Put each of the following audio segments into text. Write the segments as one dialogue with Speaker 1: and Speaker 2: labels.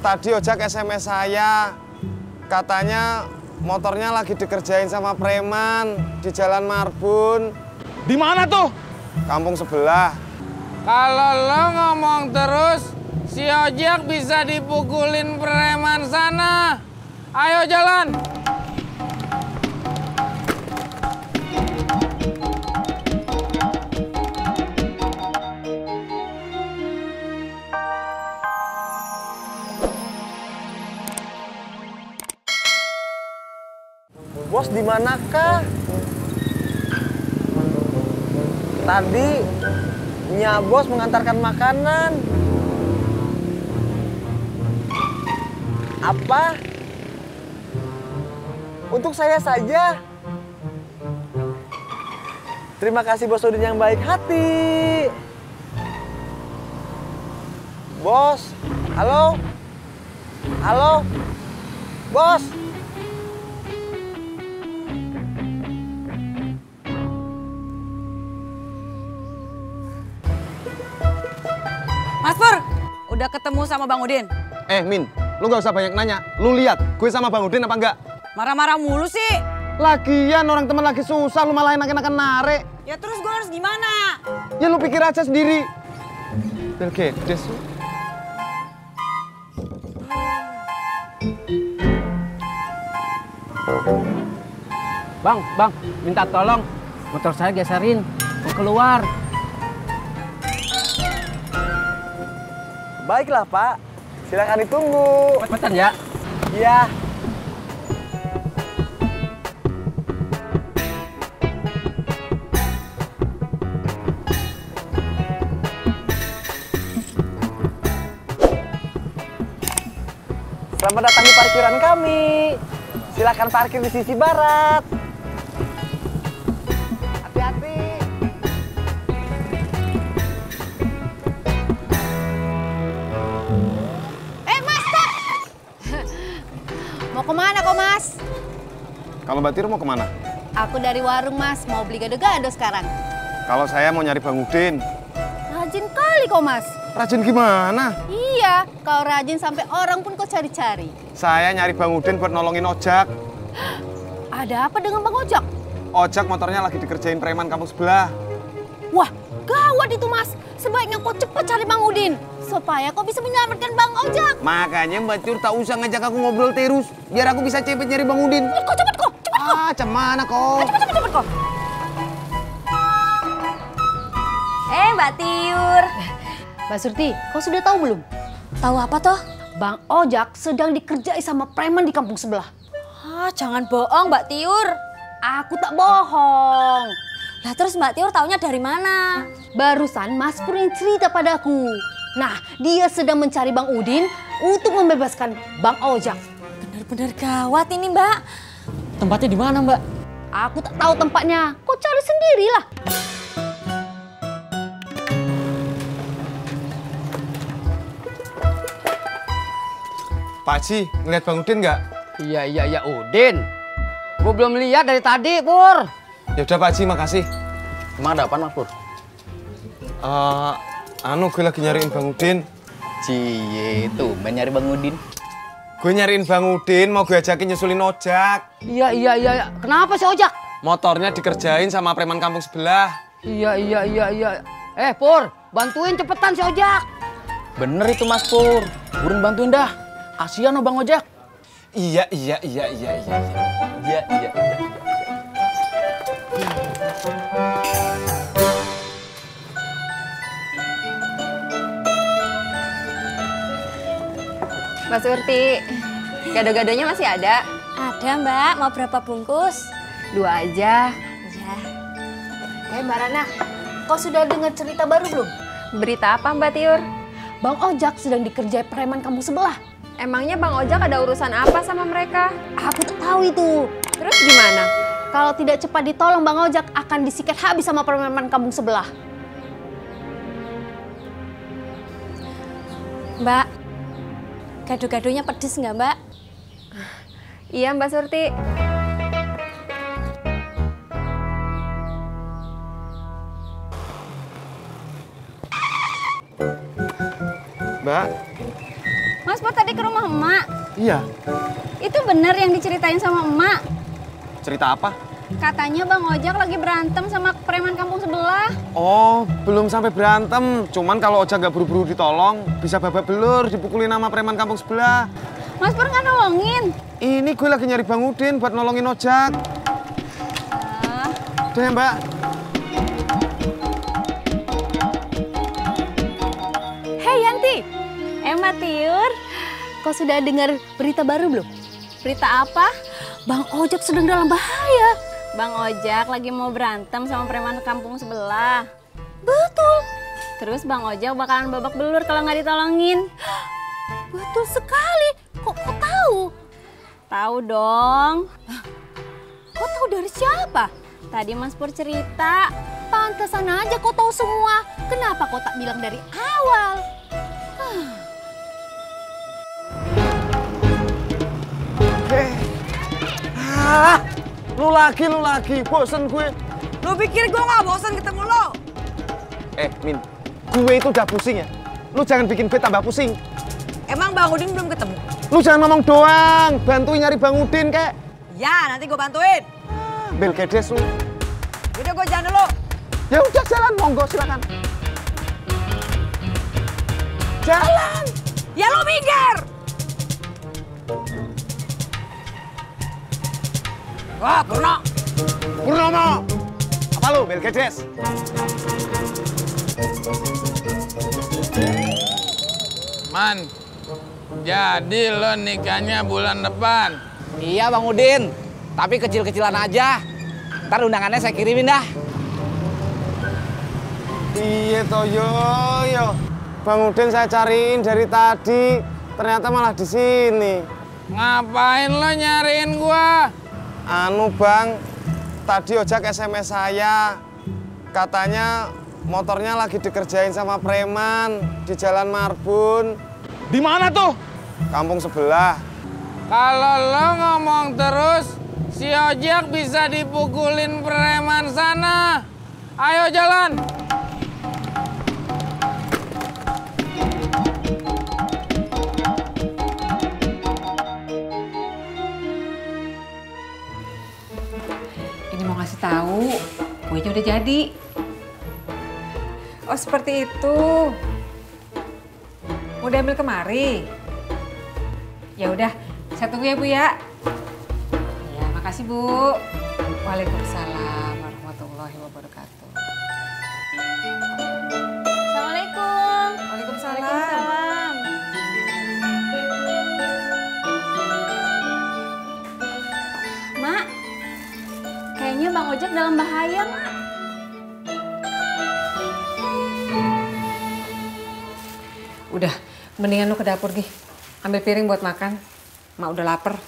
Speaker 1: Tadi ojek SMS saya. Katanya motornya lagi dikerjain sama preman di Jalan Marbun.
Speaker 2: Di mana tuh?
Speaker 1: Kampung sebelah.
Speaker 3: Kalau lo ngomong terus, si ojek bisa dipukulin preman sana. Ayo jalan.
Speaker 1: Bos di manakah? Tadi Nya Bos mengantarkan makanan. Apa? Untuk saya saja. Terima kasih Bos Udin yang baik hati. Bos, halo? Halo? Bos?
Speaker 4: Mas Pur, udah ketemu sama Bang Udin?
Speaker 1: Min, lu gak usah banyak nanya. Lu lihat gue sama Bang Udin apa enggak?
Speaker 4: Marah-marah mulu sih.
Speaker 1: Lagian orang teman lagi susah, lu malah enak-enakan narik.
Speaker 4: Ya terus gue harus gimana?
Speaker 1: Ya lu pikir aja sendiri. Belgedes.
Speaker 3: Bang, minta tolong. Motor saya geserin, mau keluar.
Speaker 1: Baiklah Pak, silakan ditunggu.
Speaker 3: Cepetan ya.
Speaker 1: Iya. Selamat datang di parkiran kami. Silakan parkir di sisi barat. Hati-hati.
Speaker 5: Mas, stop! Mau kemana kok, Mas?
Speaker 1: Kalau Mbak Tiro mau kemana?
Speaker 5: Aku dari warung, Mas. Mau beli gado-gado sekarang.
Speaker 1: Kalau saya mau nyari Bang Udin.
Speaker 5: Rajin kali kok, Mas.
Speaker 1: Rajin gimana?
Speaker 5: Iya, kau rajin sampai orang pun kau cari-cari.
Speaker 1: Saya nyari Bang Udin buat nolongin ojek.
Speaker 5: Ada apa dengan Bang Ojak?
Speaker 1: Ojek motornya lagi dikerjain preman kampung sebelah.
Speaker 5: Wah, gawat itu, Mas. Sebaiknya kau cepat cari Bang Udin. Supaya kau bisa menyelamatkan Bang Ojak.
Speaker 3: Makanya Mbak Tiur tak usah ngajak aku ngobrol terus. Biar aku bisa cepet nyari Bang Udin.
Speaker 5: Cepet kok.
Speaker 3: Cemana kok?
Speaker 5: Cepet kok.
Speaker 6: Mbak Tiur.
Speaker 5: Mbak Surti, kau sudah tahu belum?
Speaker 6: Tahu apa toh?
Speaker 5: Bang Ojak sedang dikerjai sama preman di kampung sebelah.
Speaker 6: Jangan bohong Mbak Tiur.
Speaker 5: Aku tak bohong.
Speaker 6: Lah terus Mbak Tiur taunya dari mana?
Speaker 5: Barusan Mas Pur yang cerita padaku. Nah, dia sedang mencari Bang Udin untuk membebaskan Bang Ojak.
Speaker 6: Bener-bener gawat ini Mbak.
Speaker 3: Tempatnya di mana Mbak?
Speaker 5: Aku tak tahu tempatnya. Kau cari sendirilah.
Speaker 1: Pak Haji, ngeliat Bang Udin nggak?
Speaker 3: Iya, Udin. Gue belum lihat dari tadi, Pur.
Speaker 1: Ya udah Pak Haji, makasih.
Speaker 3: Emang ada apa, Mas Pur?
Speaker 1: Gue lagi nyariin Bang Udin.
Speaker 3: Cie, itu nyari Bang Udin.
Speaker 1: Gue nyariin Bang Udin, mau gue ajakin nyusulin ojek.
Speaker 3: Iya. Kenapa sih Ojak?
Speaker 1: Motornya dikerjain sama preman kampung sebelah.
Speaker 3: Iya. Pur, bantuin cepetan si Ojak. Bener itu, Mas Pur. Burun bantuin dah. Kasihan Bang Ojak.
Speaker 1: Iya.
Speaker 6: Mbak Surti, gado-gadonya masih ada? Ada Mbak, mau berapa bungkus?
Speaker 5: 2 aja.
Speaker 6: Ya.
Speaker 5: Mbak Rana, kau sudah dengar cerita baru belum?
Speaker 6: Berita apa Mbak Tiur?
Speaker 5: Bang Ojak sedang dikerjai preman kampung sebelah.
Speaker 6: Emangnya Bang Ojak ada urusan apa sama mereka?
Speaker 5: Aku tak tahu itu.
Speaker 6: Terus gimana?
Speaker 5: Kalau tidak cepat ditolong, Bang Ojak akan disikat habis sama preman kampung sebelah.
Speaker 6: Mbak, gado-gadonya pedes nggak Mbak? Iya Mbak Surti.
Speaker 1: Mbak,
Speaker 6: Mas Pur tadi ke rumah emak.
Speaker 1: Iya.
Speaker 6: Itu bener yang diceritain sama emak.
Speaker 1: Cerita apa?
Speaker 6: Katanya Bang Ojak lagi berantem sama preman kampung sebelah.
Speaker 1: Oh, belum sampai berantem. Cuman kalau Ojak nggak buru-buru ditolong, bisa babak belur dipukulin sama preman kampung sebelah.
Speaker 6: Mas Pur nggak nolongin?
Speaker 1: Ini gue lagi nyari Bang Udin buat nolongin Ojak. Udah ya, Mbak.
Speaker 5: Hei Yanti,
Speaker 6: Mbak Tiur,
Speaker 5: kau sudah dengar berita baru belum?
Speaker 6: berita apa?
Speaker 5: Bang Ojak sedang dalam bahaya.
Speaker 6: Bang Ojak lagi mau berantem sama preman kampung sebelah.
Speaker 5: Betul.
Speaker 6: Terus Bang Ojak bakalan babak belur kalau nggak ditolongin.
Speaker 5: Betul sekali. Kok tahu?
Speaker 6: Tahu dong.
Speaker 5: Kau tahu dari siapa?
Speaker 6: Tadi Mas Pur cerita.
Speaker 5: Pantesan aja kau tahu semua. Kenapa kau tak bilang dari awal?
Speaker 1: Lu lagi, bosen gue.
Speaker 4: Lu pikir gue nggak bosan ketemu lo?
Speaker 1: Min, gue itu udah pusing ya. Lu jangan bikin gue tambah pusing.
Speaker 4: Emang Bang Udin belum ketemu?
Speaker 1: Lu jangan ngomong doang, bantuin nyari Bang Udin, kek.
Speaker 4: Ya, nanti gue bantuin.
Speaker 1: Bel kedes lu.
Speaker 4: Udah gue jalan dulu.
Speaker 1: Ya udah jalan, monggo silakan. Jalan.
Speaker 4: Ya lu minggir. Wah,
Speaker 1: Purnomo. Apa lu, Bel kedes?
Speaker 2: Man, jadi lo nikahnya bulan depan.
Speaker 3: Iya Bang Udin, tapi kecil-kecilan aja. Ntar undangannya saya kirimin dah.
Speaker 1: Iya toh yo. Bang Udin saya cariin dari tadi, ternyata malah di sini.
Speaker 2: Ngapain lo nyariin gua?
Speaker 1: Anu Bang, tadi Ojak SMS saya, katanya motornya lagi dikerjain sama preman di Jalan Marbun.
Speaker 2: Di mana tuh?
Speaker 1: Kampung sebelah.
Speaker 2: Kalau lo ngomong terus, si Ojak bisa dipukulin preman sana. Ayo jalan.
Speaker 4: Ini mau ngasih tahu, kuenya udah jadi. Oh seperti itu. Udah ambil kemari. Ya udah, saya tunggu ya Bu ya. Ya makasih Bu. Waalaikumsalam warahmatullahi wabarakatuh.
Speaker 6: Assalamualaikum.
Speaker 4: Waalaikumsalam.
Speaker 6: Mak, kayaknya Bang Ojak dalam bahaya, Mak.
Speaker 4: Udah, mendingan lu ke dapur Gih. Ambil piring buat makan. Mak udah lapar.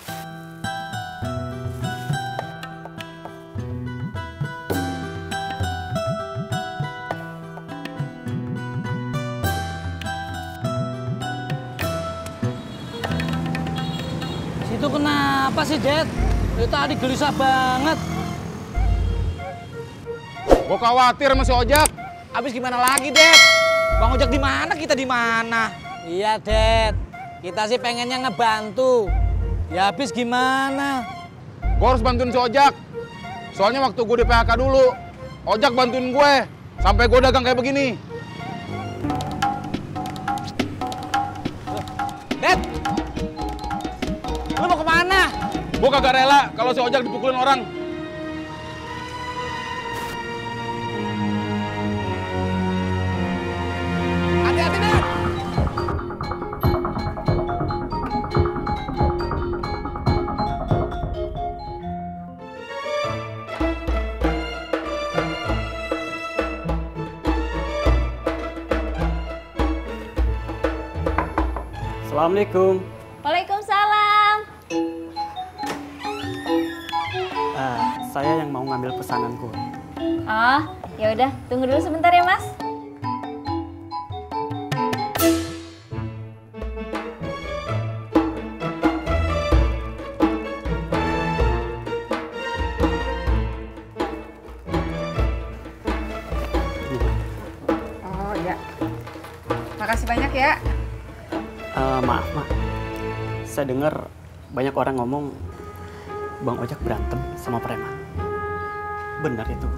Speaker 3: Situ kenapa sih, Dad? Dari tadi gelisah banget.
Speaker 2: Gua khawatir sama si Ojak.
Speaker 3: Habis gimana lagi, Dad? Bang Ojak di mana, kita di mana? Iya, Dad. Kita sih pengennya ngebantu. Ya habis gimana?
Speaker 2: Gua harus bantuin si Ojak. Soalnya waktu gue di PHK dulu, Ojak bantuin gue. Sampai gue dagang kayak begini.
Speaker 3: Dad! Lu mau kemana?
Speaker 2: Gue kagak rela kalau si Ojak dipukulin orang.
Speaker 3: Hati-hati, Dad!
Speaker 7: Assalamualaikum.
Speaker 6: Waalaikumsalam.
Speaker 7: Saya yang mau ngambil pesananku.
Speaker 6: Oh, ya udah, tunggu dulu sebentar ya, Mas.
Speaker 4: Oh iya. Makasih banyak ya.
Speaker 7: Maaf, Mak. Saya dengar banyak orang ngomong Bang Ojak berantem sama preman. Benar itu?